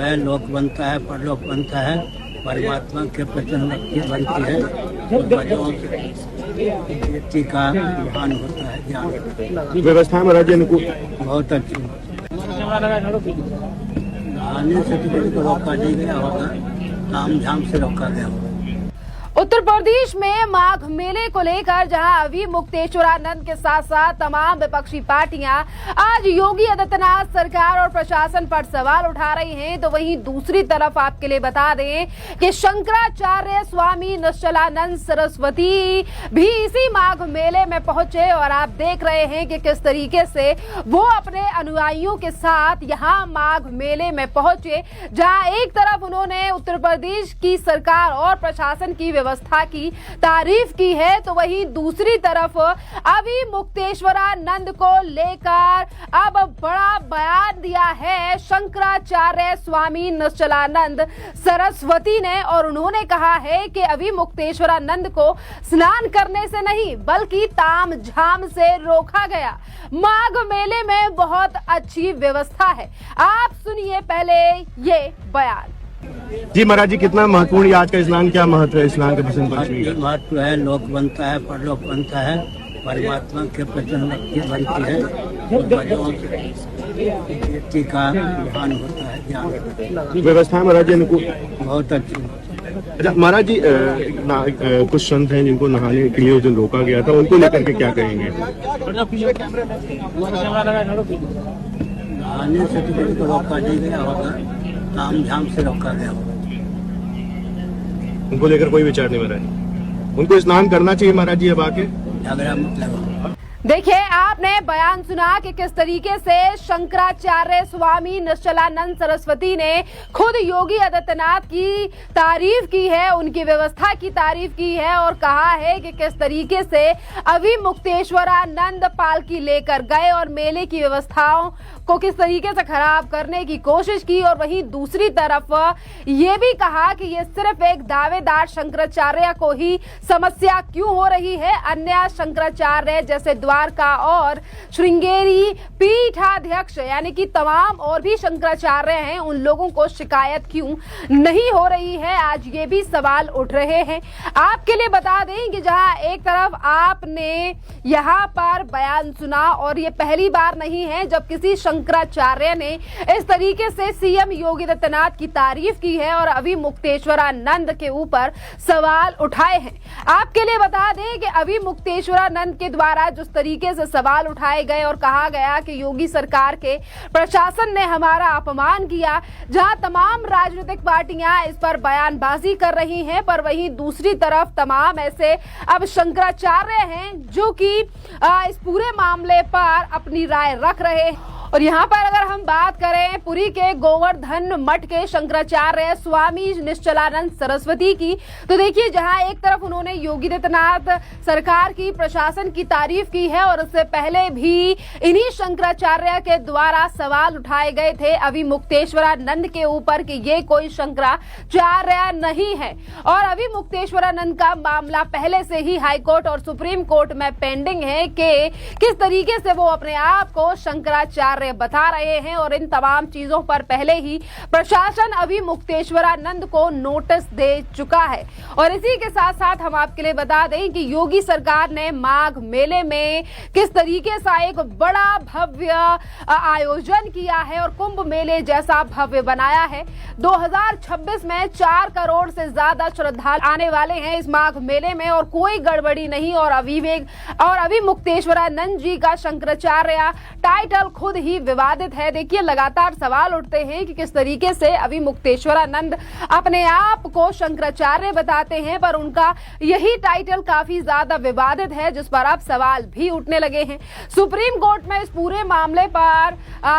है, लोक बनता है, परलोक बनता है, परमात्मा के प्रचंड भक्ति बनती है, व्यक्ति का ज्ञान होता है। ज्ञान व्यवस्था महाराज जी अनुकूल बहुत अच्छी। आने से किसी को रोका नहीं गया होगा, ताम झाम से रोका गया होगा। उत्तर प्रदेश में माघ मेले को लेकर जहां अभी मुक्तेश्वरानंद के साथ साथ तमाम विपक्षी पार्टियां आज योगी आदित्यनाथ सरकार और प्रशासन पर सवाल उठा रही हैं, तो वहीं दूसरी तरफ आपके लिए बता दें कि शंकराचार्य स्वामी निश्चलानंद सरस्वती भी इसी माघ मेले में पहुंचे और आप देख रहे हैं कि किस तरीके से वो अपने अनुयायियों के साथ यहां माघ मेले में पहुंचे, जहां एक तरफ उन्होंने उत्तर प्रदेश की सरकार और प्रशासन की व्यवस्था की तारीफ की है, तो वहीं दूसरी तरफ अभी मुक्तेश्वरानंद को लेकर अब बड़ा बयान दिया है शंकराचार्य स्वामी निश्चलानंद सरस्वती ने, और उन्होंने कहा है कि अभी मुक्तेश्वरानंद को स्नान करने से नहीं बल्कि ताम झाम से रोका गया। माघ मेले में बहुत अच्छी व्यवस्था है। आप सुनिए पहले ये बयान। जी महाराज जी, कितना महत्वपूर्ण आज का स्नान, क्या महत्व है स्नान का बसंत पंचमी का? महत्व है, लोक बनता है, परलोक बनता है, परमात्मा के प्रचंड भक्ति बनती है, व्यक्ति का ज्ञान होता है। ज्ञान व्यवस्था महाराज जी अनुकूल बहुत अच्छी। अच्छा महाराज जी, कुछ संत हैं जिनको नहाने के लिए जो रोका गया था, उनको लेकर के क्या कहेंगे? नहाने से किसी को रोका नहीं गया होगा, ताम झाम से रोका गया होगा। उनको लेकर कोई विचार नहीं महाराज, उनको स्नान करना चाहिए महाराज जी अब आके। झगड़ा मत लगाओ। देखिए, आपने बयान सुना कि किस तरीके से शंकराचार्य स्वामी निश्चलानंद सरस्वती ने खुद योगी आदित्यनाथ की तारीफ की है, उनकी व्यवस्था की तारीफ की है और कहा है कि किस तरीके से अभी मुक्तेश्वरानंद पालकी लेकर गए और मेले की व्यवस्थाओं को किस तरीके से खराब करने की कोशिश की, और वहीं दूसरी तरफ ये भी कहा कि ये सिर्फ एक दावेदार शंकराचार्य को ही समस्या क्यों हो रही है, अन्य शंकराचार्य जैसे द्वारका और श्रृंगेरी पीठाध्यक्ष यानी कि तमाम और भी शंकराचार्य हैं, उन लोगों को शिकायत क्यों नहीं हो रही है। आज ये भी सवाल उठ रहे हैं। आपके लिए बता दें कि जहां एक तरफ आपने यहां पर बयान सुना, और ये पहली बार नहीं है जब किसी शंकराचार्य ने इस तरीके से सीएम योगी आदित्यनाथ की तारीफ की है और अभी मुक्तेश्वरानंद के ऊपर सवाल उठाए हैं। आपके लिए बता दें कि अभी मुक्तेश्वरानंद के द्वारा जिस तरीके से सवाल उठाए गए और कहा गया कि योगी सरकार के प्रशासन ने हमारा अपमान किया, जहां तमाम राजनीतिक पार्टियां इस पर बयानबाजी कर रही हैं, पर वहीं दूसरी तरफ तमाम ऐसे अब शंकराचार्य हैं जो कि इस पूरे मामले पर अपनी राय रख रहे हैं। और यहाँ पर अगर हम बात करें पुरी के गोवर्धन मठ के शंकराचार्य स्वामी निश्चलानंद सरस्वती की, तो देखिए जहाँ एक तरफ उन्होंने योगी आदित्यनाथ सरकार की प्रशासन की तारीफ की है और उससे पहले भी इन्हीं शंकराचार्य के द्वारा सवाल उठाए गए थे अभी मुक्तेश्वरानंद के ऊपर कि ये कोई शंकराचार्य नहीं है, और अभी मुक्तेश्वरानंद का मामला पहले से ही हाईकोर्ट और सुप्रीम कोर्ट में पेंडिंग है कि किस तरीके से वो अपने आप को शंकराचार्य बता रहे हैं, और इन तमाम चीजों पर पहले ही प्रशासन अभी मुक्तेश्वरानंद को नोटिस दे चुका है। और इसी के साथ साथ हम आपके लिए बता दें कि योगी सरकार ने माघ मेले में किस तरीके से एक बड़ा भव्य आयोजन किया है और कुंभ मेले जैसा भव्य बनाया है। 2026 में 4 करोड़ से ज्यादा श्रद्धालु आने वाले हैं इस माघ मेले में, और कोई गड़बड़ी नहीं। और अभी मुक्तेश्वरानंद जी का शंकराचार्य टाइटल खुद ही विवादित है। देखिए, लगातार सवाल उठते हैं कि किस तरीके से अभी मुक्तेश्वरानंद अपने आप को शंकराचार्य बताते हैं, पर उनका यही टाइटल काफी ज्यादा विवादित है, जिस पर अब सवाल भी उठने लगे हैं। सुप्रीम कोर्ट में इस पूरे मामले पर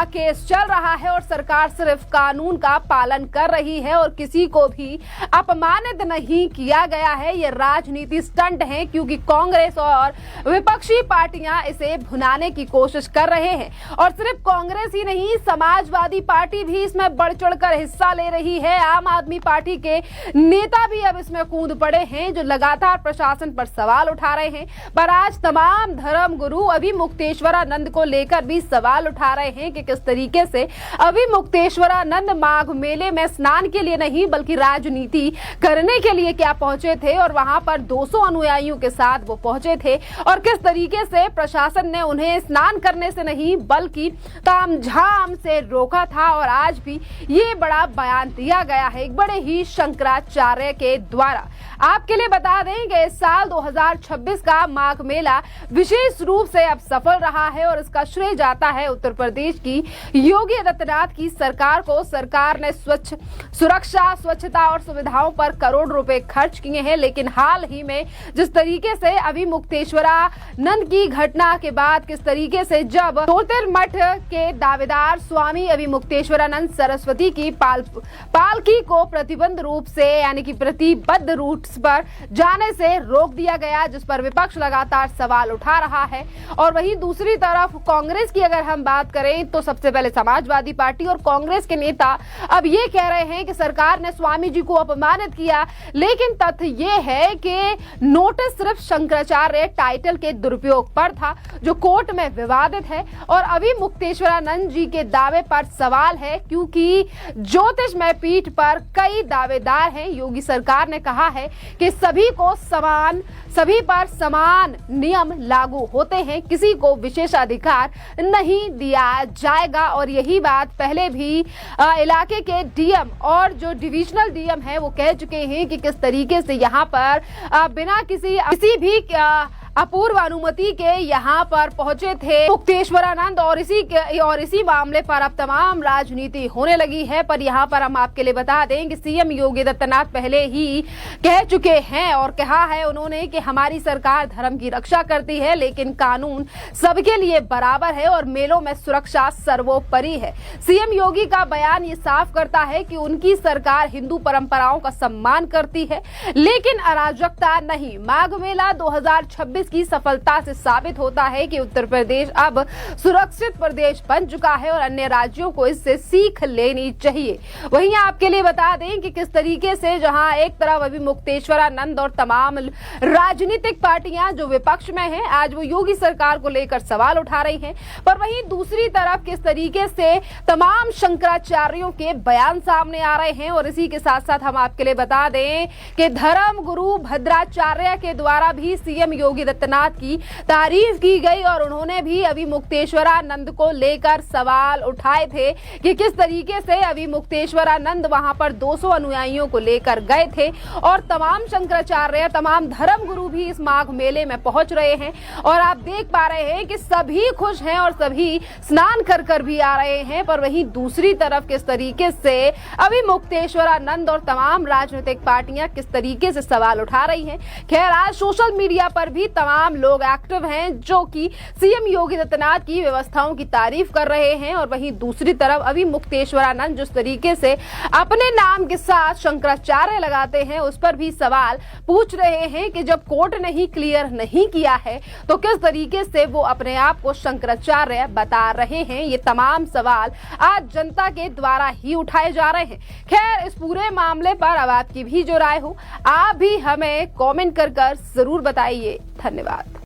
केस चल रहा है और सरकार सिर्फ कानून का पालन कर रही है और किसी को भी अपमानित नहीं किया गया है। ये राजनीति स्टंट है, क्योंकि कांग्रेस और विपक्षी पार्टियां इसे भुनाने की कोशिश कर रहे हैं। और सिर्फ कांग्रेस ही नहीं, समाजवादी पार्टी भी इसमें बढ़ चढ़कर हिस्सा ले रही है। आम आदमी पार्टी के नेता भी अब इसमें कूद पड़े हैं, जो लगातार प्रशासन पर सवाल उठा रहे हैं। पर आज तमाम धर्म गुरु अभिमुक्तेश्वरानंद को लेकर भी सवाल उठा रहे हैं कि किस तरीके से अभिमुक्तेश्वरानंद माघ मेले में स्नान के लिए नहीं बल्कि राजनीति करने के लिए क्या पहुंचे थे, और वहां पर 200 अनुयायियों के साथ वो पहुंचे थे, और किस तरीके से प्रशासन ने उन्हें स्नान करने से नहीं बल्कि तामझाम से रोका था। और आज भी ये बड़ा बयान दिया गया है एक बड़े ही शंकराचार्य के द्वारा। आपके लिए बता दें कि इस साल 2026 का माघ मेला विशेष रूप से अब सफल रहा है, और इसका श्रेय जाता है उत्तर प्रदेश की योगी आदित्यनाथ की सरकार को। सरकार ने सुरक्षा, स्वच्छता और सुविधाओं पर करोड़ रुपए खर्च किए हैं, लेकिन हाल ही में जिस तरीके से अभिमुक्तेश्वरानंद की घटना के बाद किस तरीके से जब ज्योतिर्मठ के दावेदार स्वामी अभिमुक्तेश्वरानंद सरस्वती की पालकी को प्रतिबंध रूप से यानी कि प्रतिबद्ध रूट पर जाने से रोक दिया गया, जिस पर विपक्ष लगातार सवाल उठा रहा है। और वहीं दूसरी तरफ कांग्रेस की अगर हम बात करें तो सबसे पहले समाजवादी पार्टी और कांग्रेस के नेता अब ये कह रहे हैं कि सरकार ने स्वामी जी को अपमानित किया, लेकिन तथ्य ये है कि नोटिस सिर्फ शंकराचार्य टाइटल के दुरुपयोग पर था, जो कोर्ट में विवादित है। और अभिमुक्तेश्वरानंद जी के दावे पर सवाल है, क्योंकि ज्योतिषमय पीठ पर कई दावेदार हैं। योगी सरकार ने कहा है कि सभी पर समान नियम लागू होते हैं, किसी को विशेषाधिकार नहीं दिया जाएगा। और यही बात पहले भी इलाके के डीएम और जो डिविजनल डीएम है वो कह चुके हैं कि किस तरीके से यहाँ पर बिना किसी भी अपूर्व अनुमति के यहाँ पर पहुंचे थे मुक्तेश्वरानंद, और इसी मामले पर अब तमाम राजनीति होने लगी है। पर यहाँ पर हम आपके लिए बता दें कि सीएम योगी आदित्यनाथ पहले ही कह चुके हैं और कहा है उन्होंने कि हमारी सरकार धर्म की रक्षा करती है, लेकिन कानून सबके लिए बराबर है और मेलों में सुरक्षा सर्वोपरि है। सीएम योगी का बयान ये साफ करता है कि उनकी सरकार हिंदू परंपराओं का सम्मान करती है, लेकिन अराजकता नहीं। माघ मेला 2026 की सफलता से साबित होता है कि उत्तर प्रदेश अब सुरक्षित प्रदेश बन चुका है और अन्य राज्यों को इससे सीख लेनी चाहिए। वहीं आपके लिए बता दें कि किस तरीके से जहां एक तरफ अभिमुक्तेश्वरानंद और तमाम राजनीतिक पार्टियां जो विपक्ष में हैं, आज वो योगी सरकार को लेकर सवाल उठा रही हैं, पर वहीं दूसरी तरफ किस तरीके से तमाम शंकराचार्यों के बयान सामने आ रहे हैं। और इसी के साथ साथ हम आपके लिए बता दें कि धर्म गुरु भद्राचार्य के द्वारा भी सीएम योगी आदित्यनाथ की तारीफ की गई, और उन्होंने भी अभिमुक्तेश्वरानंद को लेकर सवाल उठाए थे कि किस तरीके से अभिमुक्तेश्वरानंद वहां पर 200 अनुयायियों को लेकर गए थे। और तमाम शंकराचार्य, तमाम धर्म गुरु भी इस माघ मेले में पहुंच रहे हैं, और आप देख पा रहे हैं कि सभी खुश हैं और सभी स्नान कर भी आ रहे हैं। पर वहीं दूसरी तरफ किस तरीके से अभिमुक्तेश्वरानंद और तमाम राजनीतिक पार्टियां किस तरीके से सवाल उठा रही हैं। खैर, आज सोशल मीडिया पर भी तमाम लोग एक्टिव हैं जो कि सीएम योगी आदित्यनाथ की व्यवस्थाओं की तारीफ कर रहे हैं, और वहीं दूसरी तरफ अभिमुक्तेश्वरानंद जिस तरीके से अपने नाम के साथ शंकराचार्य लगाते हैं, उस पर भी सवाल पूछ रहे हैं कि जब कोर्ट ने ही क्लियर नहीं किया है तो किस तरीके से वो अपने आप को शंकराचार्य बता रहे हैं। ये तमाम सवाल आज जनता के द्वारा ही उठाए जा रहे हैं। खैर, इस पूरे मामले पर अब आपकी भी जो राय हो, आप भी हमें कमेंट कर जरूर बताइए। धन्यवाद।